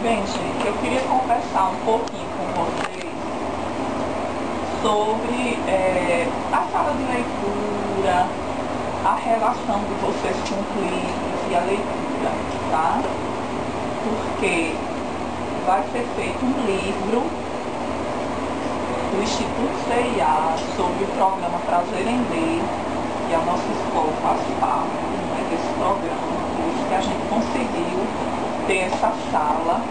Bem, gente, eu queria conversar um pouquinho com vocês sobre a sala de leitura, a relação de vocês com os livros e a leitura, tá? Porque vai ser feito um livro do Instituto CIA sobre o programa Prazer em Ler, e a nossa escola faz parte, né, desse programa, por isso que a gente conseguiu ter essa sala,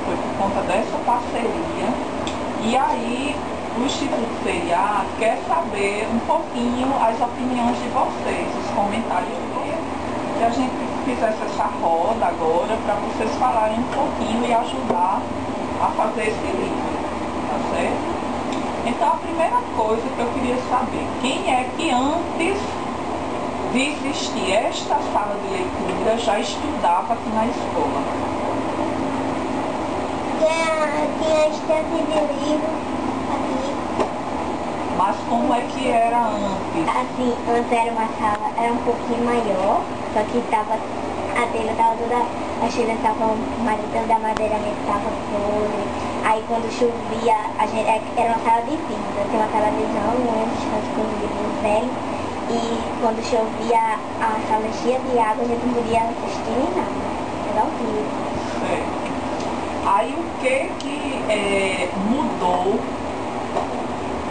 foi por conta dessa parceria. E aí o Instituto CIA quer saber um pouquinho as opiniões de vocês, os comentários que a gente fizesse essa roda agora para vocês falarem um pouquinho e ajudar a fazer esse livro, tá certo? Então a primeira coisa que eu queria saber, quem é que antes de existir esta sala de leitura já estudava aqui na escola? Tinha estante de livro aqui. Mas como é que era antes? Assim, antes era uma sala, era um pouquinho maior, só que a telha estava toda, as telhas estavam, da madeira mesmo estava podre. Aí quando chovia, era uma sala de vidro, tem uma televisão antes com os livros velhos. E quando chovia, a sala cheia de água, a gente não podia assistir nem nada. Era horrível. Certo. Aí o que mudou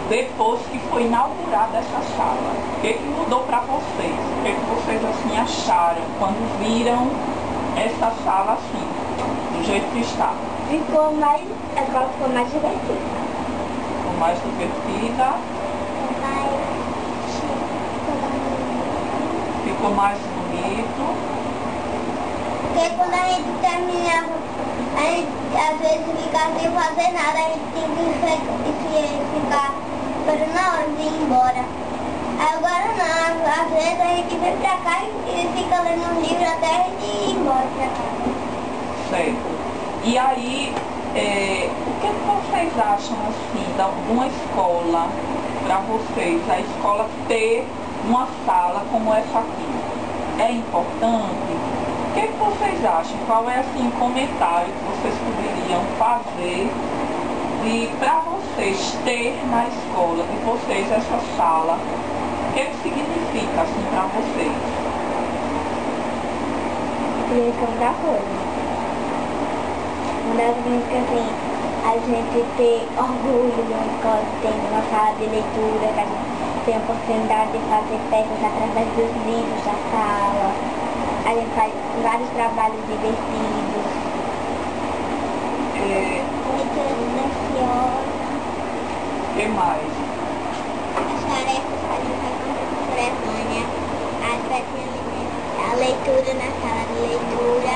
depois que foi inaugurada essa sala? O que mudou para vocês? O que vocês assim acharam quando viram essa sala assim, do jeito que está? A escola ficou mais divertida. Ficou mais divertida? Ficou mais bonito? Porque quando a gente terminava, a gente às vezes ficava sem fazer nada, a gente tinha que ficar esperando na hora de ir embora. Agora não, às vezes a gente vem pra cá e fica lendo um livro até a gente ir embora pra casa. Certo. E aí, o que vocês acham assim, de alguma escola, para vocês, a escola ter uma sala como essa aqui? É importante? O que vocês acham? Qual é assim o comentário que vocês poderiam fazer para vocês ter na escola de vocês essa sala? O que significa assim para vocês? Significa muita coisa. Uma das músicas assim, a gente ter orgulho de uma escola que tem uma sala de leitura, que a gente tem a oportunidade de fazer peças através dos livros da sala. A gente faz vários trabalhos divertidos. Leitura silenciosa. O que mais? As tarefas que a gente faz com a professora Vânia. A leitura na sala de leitura.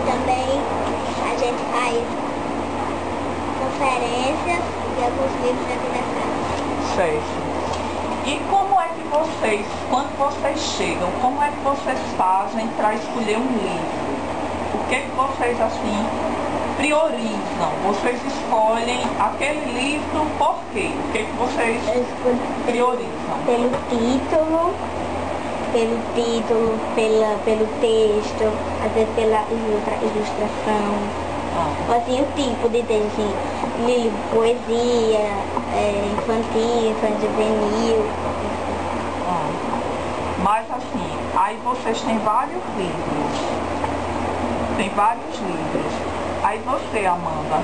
Também a gente faz conferências de alguns livros aqui da sala. Certo. E como é que vocês, quando vocês chegam, como é que vocês fazem para escolher um livro? O que vocês assim priorizam? Vocês escolhem aquele livro por quê? O que vocês priorizam? Pelo título, pelo texto, às vezes pela ilustração. Assim, o tipo de texto, assim, livro, poesia, infantil, juvenil. Mas assim, aí vocês têm vários livros. Tem vários livros. Aí você, Amanda,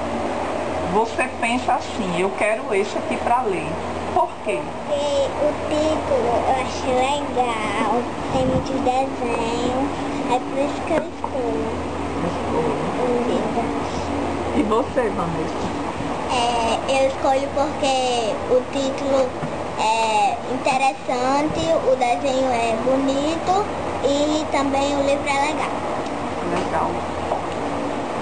você pensa assim, eu quero esse aqui para ler. Por quê? Porque o título eu acho legal, tem muitos desenhos, é por isso que eu escolho. E você, Vanessa? Eu escolho porque o título é interessante, o desenho é bonito e também o livro é legal. Legal.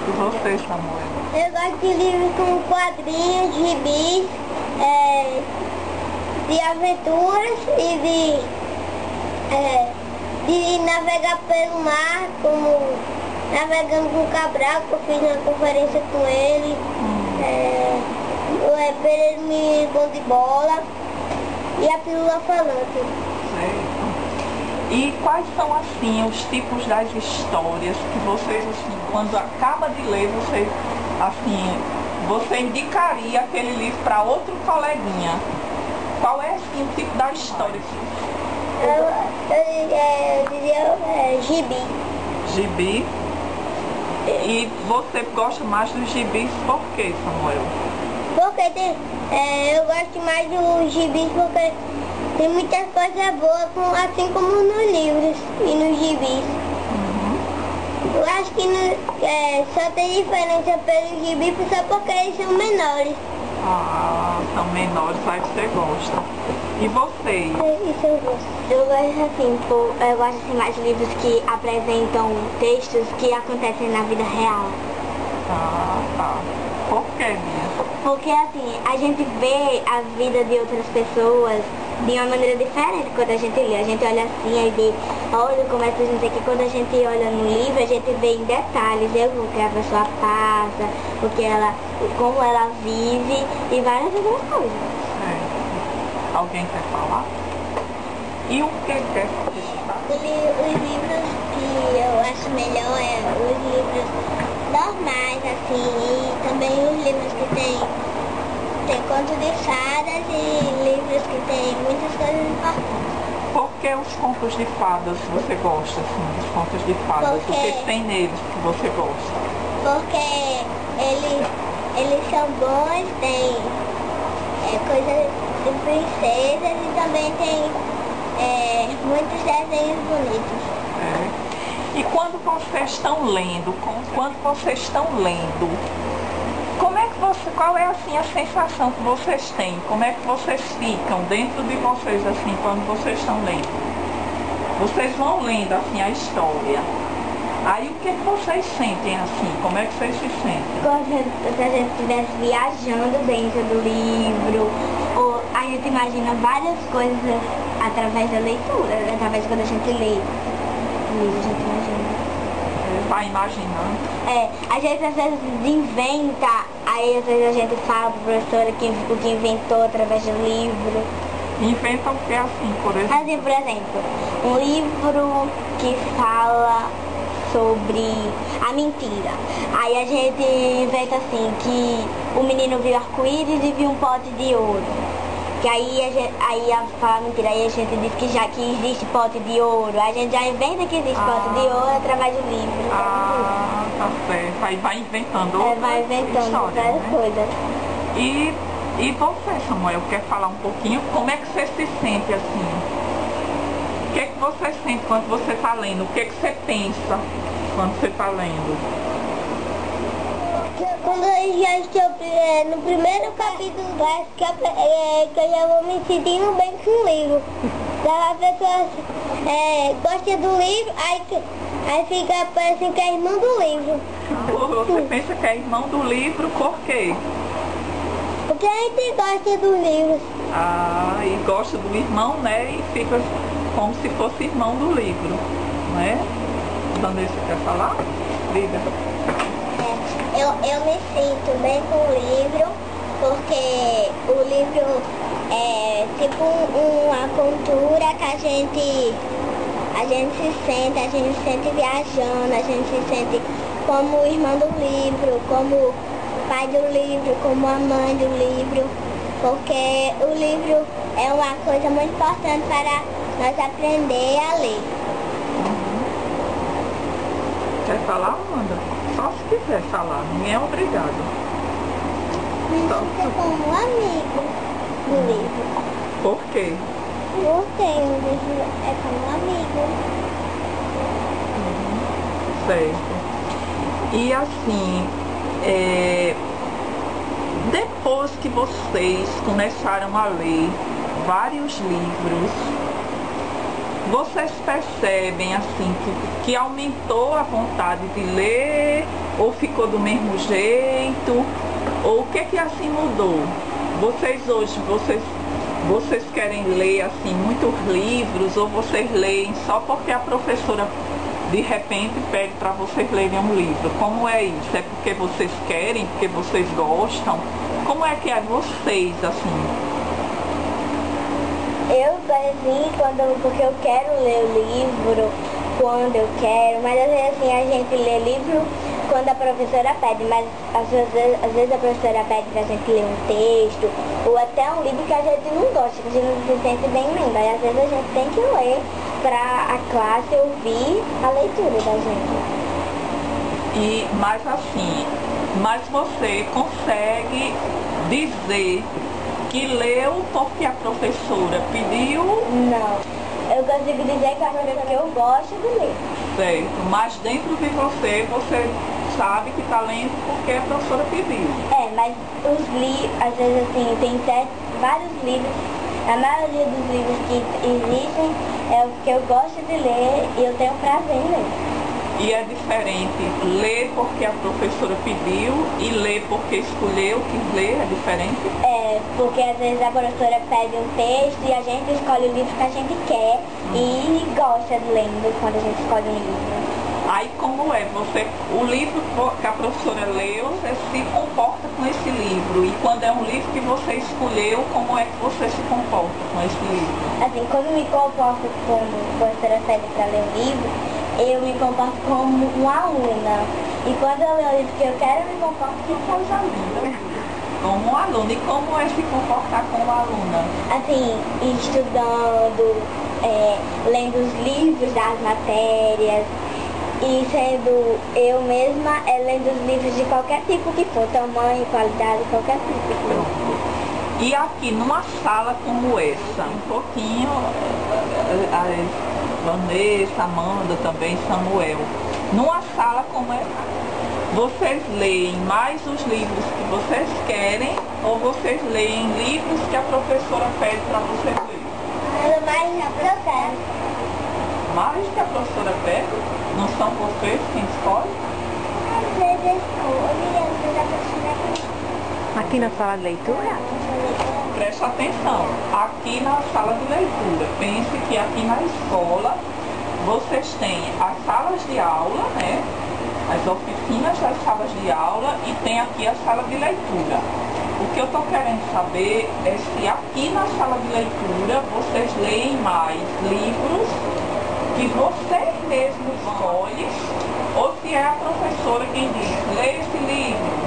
E você, Samuel? Eu gosto de livros com quadrinhos, gibis, de aventuras e de navegar pelo mar, como navegando com o Cabral, que eu fiz uma conferência com ele, o Pereira Bom de Bola e a Pílula Falante. Certo. E quais são, assim, os tipos das histórias que vocês, assim, quando acaba de ler, você indicaria aquele livro para outro coleguinha? Qual é, assim, o tipo da história? Eu dizia gibi. Gibi? E você gosta mais dos gibis por quê, Samuel? Porque eu gosto mais dos gibis porque tem muitas coisas boas, assim como nos livros e nos gibis. Eu acho que só tem diferença pelos gibis só porque eles são menores. Ah, são menores, aí você gosta. E vocês? Isso eu gosto. Eu gosto assim, eu gosto assim, mais de livros que apresentam textos que acontecem na vida real. Ah, tá. Por que, Bia? Porque assim, a gente vê a vida de outras pessoas de uma maneira diferente quando a gente lê. A gente olha assim e vê, olha como é que a gente aqui, quando a gente olha no livro, a gente vê em detalhes, o que a pessoa passa, como ela vive e várias outras coisas. Alguém quer falar? E o que quer falar? Os livros que eu acho melhor os livros normais, assim, e também os livros que tem contos de fadas e livros que tem muitas coisas importantes. Por que os contos de fadas você gosta, assim, dos contos de fadas? O que tem neles que você gosta? Porque eles são bons, tem coisas de princesas e também tem muitos desenhos bonitos. E quando vocês estão lendo, qual é assim a sensação que vocês têm? Como é que vocês ficam dentro de vocês assim quando vocês estão lendo? Vocês vão lendo assim a história. Aí o que vocês sentem assim? Como é que vocês se sentem? Como se a gente estivesse viajando dentro do livro, ou a gente imagina várias coisas através da leitura, através de quando a gente lê o livro, a gente imagina. Vai imaginando? A gente às vezes inventa, aí às vezes a gente fala para a professora o que inventou através do livro. Inventa o que assim, por exemplo? Assim, por exemplo, um livro que fala sobre a mentira. Aí a gente inventa assim, que o menino viu arco-íris e viu um pote de ouro. Que aí a fala mentira, aí a gente diz que existe pote de ouro. A gente já inventa que existe pote de ouro através do livro. Ah, tá certo. Aí vai inventando vai inventando várias coisas. E você, Samuel, quer falar um pouquinho? Como é que você se sente assim? O que é que você sente quando você está lendo? O que é que você pensa quando você está lendo? Quando eu já estou no primeiro capítulo, que eu já vou me sentindo bem com o livro. A pessoa gosta do livro, aí fica parecendo que é irmão do livro. Você pensa que é irmão do livro, por quê? Porque a gente gosta dos livros. Ah, e gosta do irmão, né? E fica como se fosse irmão do livro, não é? Vanessa, quer falar? Liga. Eu me sinto bem com o livro, porque o livro é tipo uma cultura que a gente se sente viajando, a gente se sente como o irmão do livro, como o pai do livro, como a mãe do livro, porque o livro é uma coisa muito importante para nós aprender a ler. Quer falar, Amanda? Só se quiser falar, ninguém é obrigado. Fica como um amigo do livro. Por quê? Porque o livro é como um amigo. Certo. E assim, depois que vocês começaram a ler vários livros, vocês percebem assim que aumentou a vontade de ler, ou ficou do mesmo jeito, ou o que assim mudou? Vocês hoje, vocês querem ler assim muitos livros, ou vocês leem só porque a professora de repente pede para vocês lerem um livro? Como é isso? É porque vocês querem, porque vocês gostam? Como é que é vocês assim? Eu assim, porque eu quero ler o livro quando eu quero, mas às vezes assim, a gente lê livro quando a professora pede, mas às vezes a professora pede pra gente ler um texto, ou até um livro que a gente não gosta, que a gente não se sente bem lendo. Aí às vezes a gente tem que ler pra a classe ouvir a leitura da gente. Mas assim, mas você consegue dizer que leu porque a professora pediu? Não. Eu consigo dizer que a professora eu gosto de ler. Certo, mas dentro de você, você sabe que está lendo porque a professora pediu. Mas os livros, às vezes assim, tem vários livros, a maioria dos livros que existem é o que eu gosto de ler e eu tenho prazer em ler. E é diferente ler porque a professora pediu e ler porque escolheu, quis ler, é diferente? Porque às vezes a professora pede um texto e a gente escolhe o livro que a gente quer e gosta de lendo quando a gente escolhe um livro. Aí como é? O livro que a professora leu, você se comporta com esse livro. E quando é um livro que você escolheu, como é que você se comporta com esse livro? Assim, quando me comporto como a professora pede para ler um livro, eu me comporto como uma aluna. E quando eu leio o livro que eu quero, eu me comporto Que coisa linda. Como aluna. E como é se comportar como aluna? Assim, estudando, lendo os livros das matérias e sendo eu mesma lendo os livros de qualquer tipo que for, tamanho, qualidade, qualquer tipo que for. E aqui numa sala como essa, um pouquinho, a Vanessa, Amanda também, Samuel, numa sala como essa, vocês leem mais os livros que vocês querem ou vocês leem livros que a professora pede para vocês lerem? Mais que eu quero. Mais que a professora pede? Não são vocês quem escolhe? Às vezes escolhe, às vezes a professora. Aqui na sala de leitura? Preste atenção, aqui na sala de leitura, pense que aqui na escola vocês têm as salas de aula, né? As oficinas das salas de aula e tem aqui a sala de leitura. O que eu estou querendo saber é se aqui na sala de leitura vocês leem mais livros que vocês mesmos escolhem ou se é a professora quem diz, leia esse livro.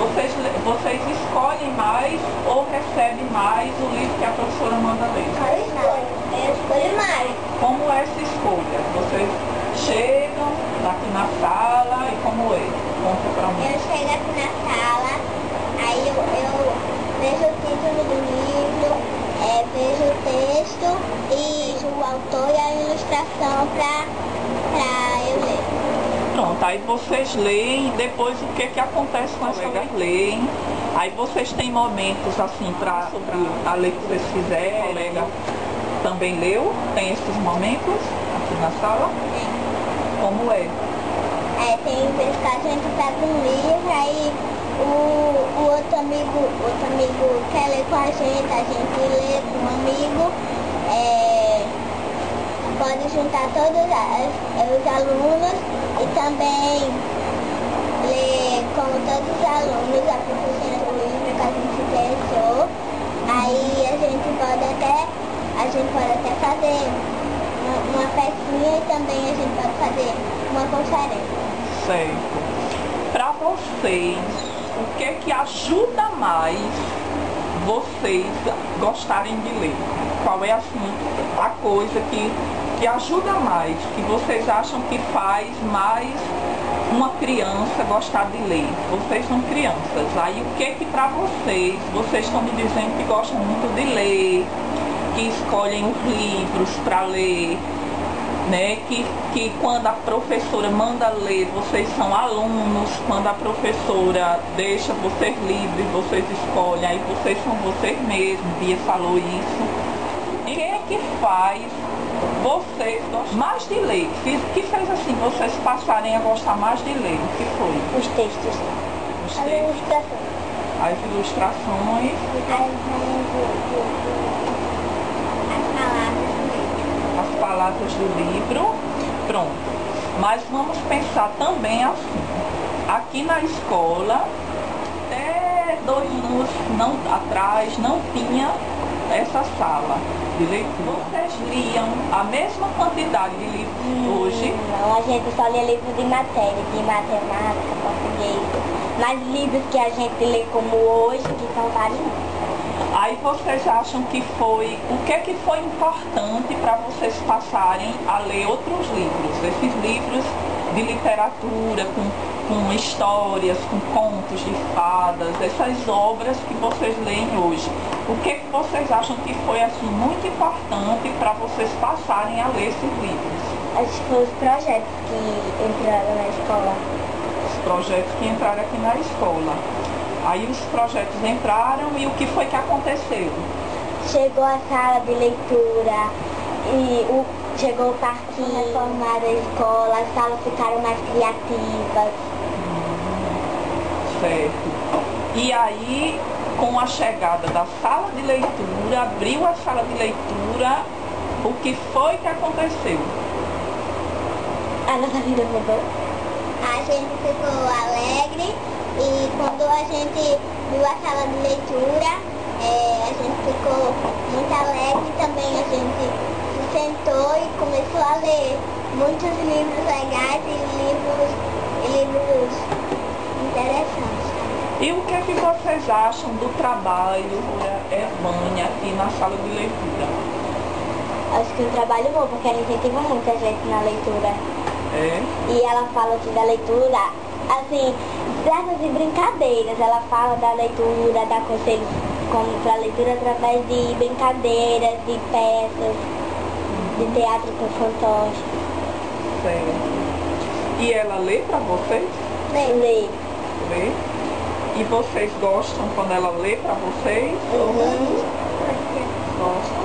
Vocês escolhem mais ou recebem mais o livro que a professora manda ler? Eu escolho mais. Como é essa escolha? Vocês chegam aqui na sala e como é? Conta pra mim. Eu chego aqui na sala, aí eu vejo o título do livro, vejo o texto e o autor e a ilustração pra eu ler. Pronto, aí vocês leem, depois o que acontece com as colegas leem. Aí vocês têm momentos assim sobre a ler que vocês fizerem, a colega também leu, tem esses momentos aqui na sala? Como é? Tem vezes que a gente pega um livro, aí o outro amigo quer ler com a gente lê com um amigo. Pode juntar todos os alunos e também ler com todos os alunos a professora do livro que a gente se interessou. Aí a gente pode até fazer uma pecinha e também a gente pode fazer uma conferência. Certo. Para vocês, o que ajuda mais vocês gostarem de ler? Qual é assim a coisa que ajuda mais, que vocês acham que faz mais uma criança gostar de ler? Vocês são crianças, aí o que para vocês estão me dizendo que gostam muito de ler, que escolhem os livros para ler, né? Que quando a professora manda ler, vocês são alunos, quando a professora deixa vocês livres, vocês escolhem, aí vocês são vocês mesmos, Bia falou isso. E quem é que faz vocês gostarem mais de ler? Que fez assim, vocês passarem a gostar mais de ler? O que foi? Os textos. Os As textos, ilustrações. as ilustrações, as palavras do livro. Pronto. Mas vamos pensar também assim. Aqui na escola, até 2 anos atrás, não tinha essa sala de leitura, vocês liam a mesma quantidade de livros hoje? Não, a gente só lê livro de matéria, de matemática, português. Mas livros que a gente lê como hoje, que são vários. Aí vocês acham que foi, o que é que foi importante para vocês passarem a ler outros livros? Esses livros de literatura, com histórias, com contos de fadas, essas obras que vocês leem hoje. O que é que vocês acham que foi assim muito importante para vocês passarem a ler esses livros? Acho que foi os projetos que entraram na escola. Os projetos que entraram aqui na escola. Aí os projetos entraram e o que foi que aconteceu? Chegou a sala de leitura e chegou o parquinho, reformaram a escola, as salas ficaram mais criativas. Certo. E aí, com a chegada da sala de leitura, abriu a sala de leitura, o que foi que aconteceu? A nossa vida mudou. A gente ficou alegre e quando a gente viu a sala de leitura, a gente ficou muito alegre e também a gente se sentou e começou a ler muitos livros legais e livros interessantes. E o que é que vocês acham do trabalho da Evânia aqui na sala de leitura? Acho que é um trabalho bom, porque ela incentiva muita gente na leitura. É? E ela fala assim, da leitura, assim, graças de brincadeiras. Ela fala da leitura, dá conselhos para leitura através de brincadeiras, de peças, de teatro com fantoche. Certo. E ela lê para vocês? Lê. Lê? E vocês gostam quando ela lê para vocês? Gostam?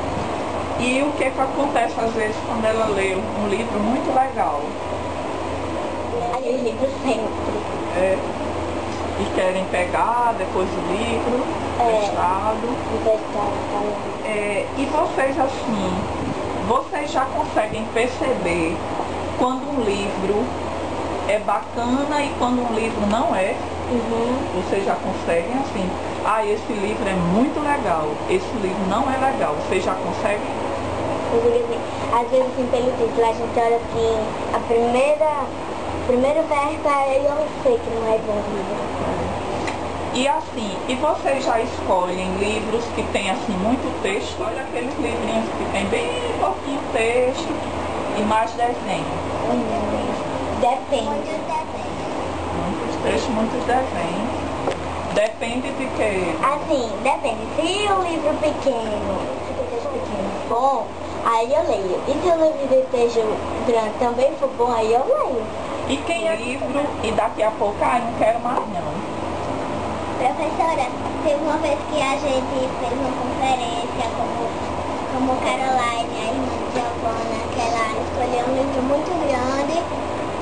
E o que é que acontece às vezes quando ela lê um livro muito legal? Aquele livro sempre. É. E querem pegar depois do livro, emprestado. E vocês assim, vocês já conseguem perceber quando um livro é bacana e quando um livro não é? Vocês já conseguem assim, esse livro é muito legal, esse livro não é legal, vocês já conseguem? Eu digo assim, às vezes assim, pelo título a gente olha assim, primeiro verso, aí eu sei que não é bom livro. E assim, e vocês já escolhem livros que tem assim muito texto? Olha aqueles livrinhos que tem bem pouquinho texto e mais desenho. Depende. Muitos textos, muitos desenhos. Depende de quê? Assim, depende. Se o livro pequeno, bom, aí eu leio. E se o livro de texto grande também for bom, aí eu leio. E quem é livro e daqui a pouco, não quero mais não. Professora, teve uma vez que a gente fez uma conferência como Caroline, a irmã de Giovana, que ela escolheu um livro muito grande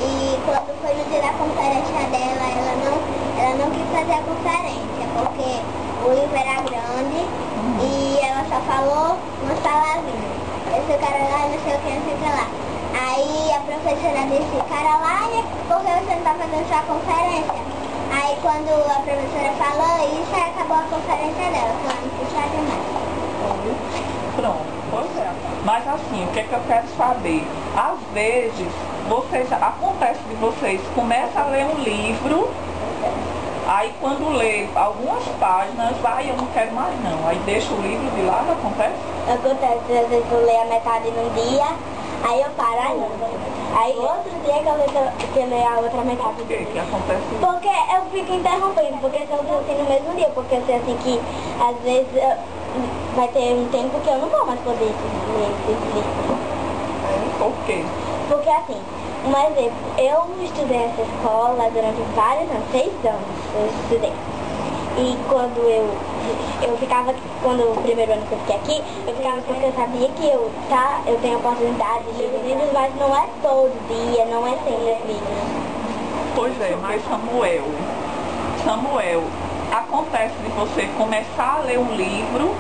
e quando foi no dia da conferência dela, ela não quis fazer a conferência porque o livro era grande e ela só falou umas palavrinhas. Eu sou Caroline, não sei o que, não sei o que lá. Aí a professora disse, Caroline, por que você não está fazendo sua conferência? Aí quando a professora falou isso, aí acabou a conferência dela, que ela não quis fazer mais. Pronto, pois é. Mas assim, o que é que eu quero saber? Às vezes, acontece de vocês começam a ler um livro, aí quando lê algumas páginas, eu não quero mais não. Aí deixa o livro de lado, acontece? Acontece, às vezes eu leio a metade num dia, aí eu paro, aí outro dia que eu leio a outra metade. Por que acontece isso? Porque eu fico interrompendo, porque se eu estou assim no mesmo dia, porque eu sei assim que às vezes vai ter um tempo que eu não vou mais poder ler esse livro. Por quê? Porque assim, um exemplo, eu estudei nessa escola durante vários anos, 6 anos eu estudei. E quando quando o primeiro ano que eu fiquei aqui, eu ficava porque eu sabia que eu tenho a oportunidade de ler livros, mas não é todo dia, não é sempre livros. Pois é, mas Samuel, acontece de você começar a ler um livro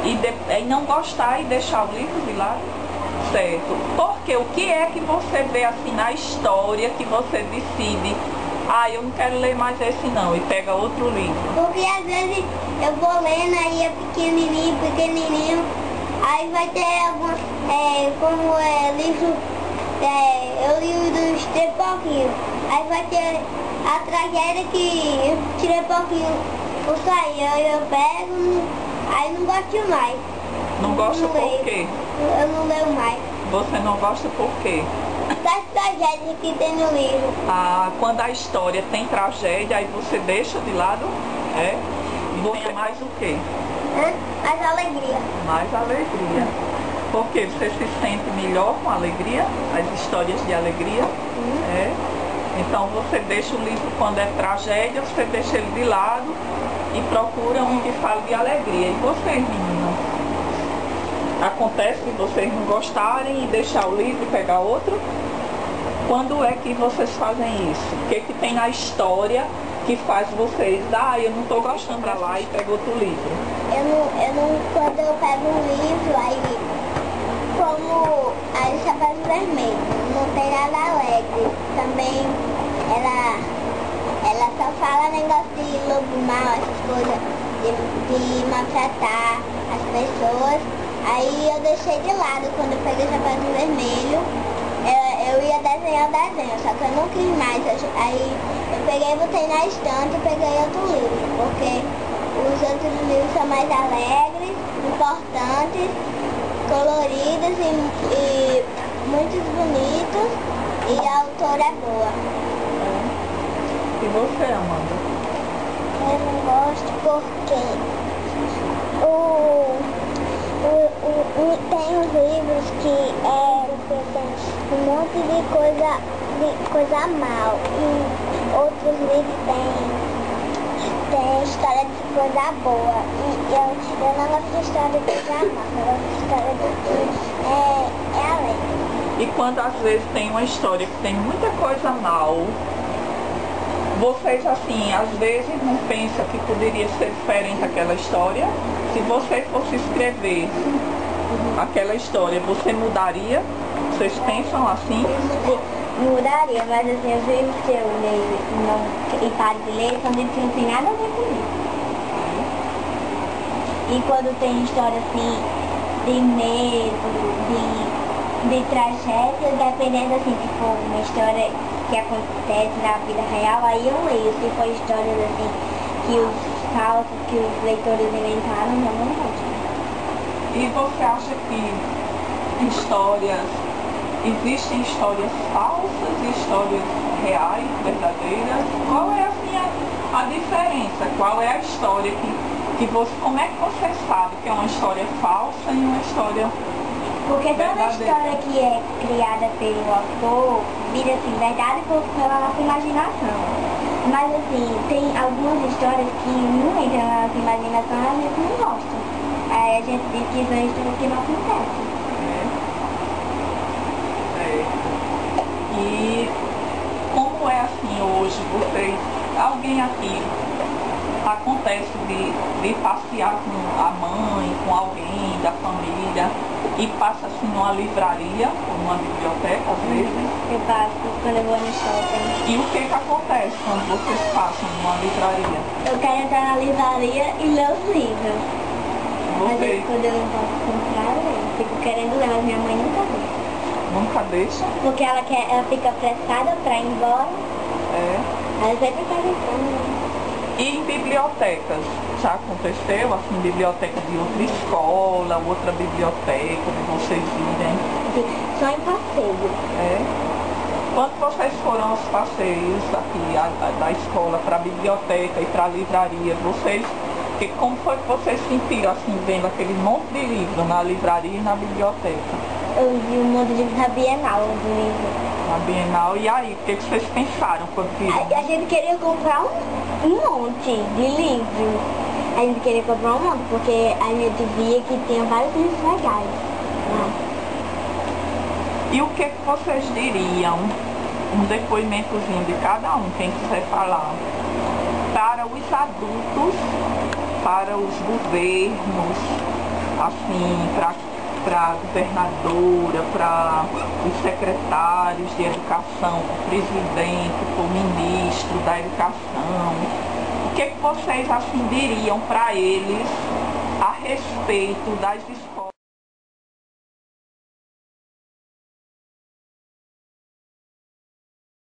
e não gostar e deixar o livro de lado? Certo. Porque o que é que você vê assim na história que você decide Ah, eu não quero ler mais esse não, e pega outro livro. Porque às vezes eu vou lendo, aí é pequenininho, aí vai ter alguma, como é livro, eu li o dos Três Porquinhos, aí vai ter a tragédia que eu tirei pouquinho, eu saí, eu pego, aí não gosto mais. Não gosta por quê? Eu não leio mais. Você não gosta por quê? Das tragédias que tem no livro. Ah, quando a história tem tragédia, aí você deixa de lado, é? E você mais o quê? Mais alegria. Mais alegria. Porque você se sente melhor com alegria, as histórias de alegria, é? Então você deixa o livro quando é tragédia, você deixa ele de lado e procura um que fale de alegria. E vocês, meninas? Acontece de vocês não gostarem e deixar o livro e pegar outro? Quando é que vocês fazem isso? O que tem na história que faz vocês, eu não estou gostando, pra lá e pega outro livro? Quando eu pego um livro, aí como a Chapéu Vermelho, não tem nada alegre. Também ela só fala negócio de lobo mau, essas coisas, de maltratar as pessoas. Aí eu deixei de lado quando eu peguei o Chapéu Vermelho. Eu ia desenhar o desenho, só que eu não quis mais. Aí eu peguei, botei na estante e peguei outro livro, porque os outros livros são mais alegres, importantes, coloridos e muito bonitos, e a autora é boa. E você, Amanda? Eu não gosto porque tem os livros que tem um monte de coisa mal, e outros livros tem história de coisa boa, e eu não gosto de história de coisa mal, eu gosto de história de é alegre. E quando às vezes tem uma história que tem muita coisa mal, vocês assim, às vezes não pensam que poderia ser diferente aquela história? Se você fosse escrever aquela história, você mudaria? Vocês pensam assim? Mudaria, mas assim, os livros que eu leio e paro de ler são livros que não tem nada a ver comigo. E quando tem história assim, de medo, de tragédia, dependendo assim, tipo, uma história que acontece na vida real, aí eu leio. Se for histórias assim, que os falsos, que os leitores inventaram, eu não gosto. E você acha que existem histórias falsas e histórias reais, verdadeiras? Qual é assim a diferença? Qual é a história que você, como é que você sabe que é uma história falsa e uma história Porque toda verdadeira? história que é criada pelo autor vira assim, verdade pela nossa imaginação. Mas assim, tem algumas histórias que não entram na nossa imaginação e a gente não gosta. Aí a gente diz que são histórias que não acontecem. E como é assim hoje, vocês, alguém aqui acontece de passear com a mãe, com alguém da família e passa assim numa livraria ou numa biblioteca às vezes? Eu passo quando eu vou no shopping. E o que acontece quando vocês passam numa livraria? Eu quero entrar na livraria e ler os livros. Às Vocês vezes quando eu não posso comprar, eu fico querendo ler, mas minha mãe nunca deixa. nunca deixam? Porque ela fica apressada pra ir embora. Ela sempre tá gritando. E em bibliotecas? Já aconteceu, assim, biblioteca de outra escola, outra biblioteca, de vocês irem? Assim, só em passeio. Quando vocês foram aos passeios aqui da escola para a biblioteca e para a livraria, como foi que vocês sentiram, assim, vendo aquele monte de livros na livraria e na biblioteca? Eu vi um monte de livros na Bienal do livro. Na Bienal, e aí, o que vocês pensaram quando viram? A gente queria comprar um monte de livros. A gente queria comprar um monte, porque a gente via que tinha vários livros legais. E o que vocês diriam, um depoimentozinho de cada um, quem quiser falar, para os adultos, para os governos, assim, para para a governadora, para os secretários de educação, para o presidente, para o ministro da educação, o que vocês assim diriam para eles a respeito das escolas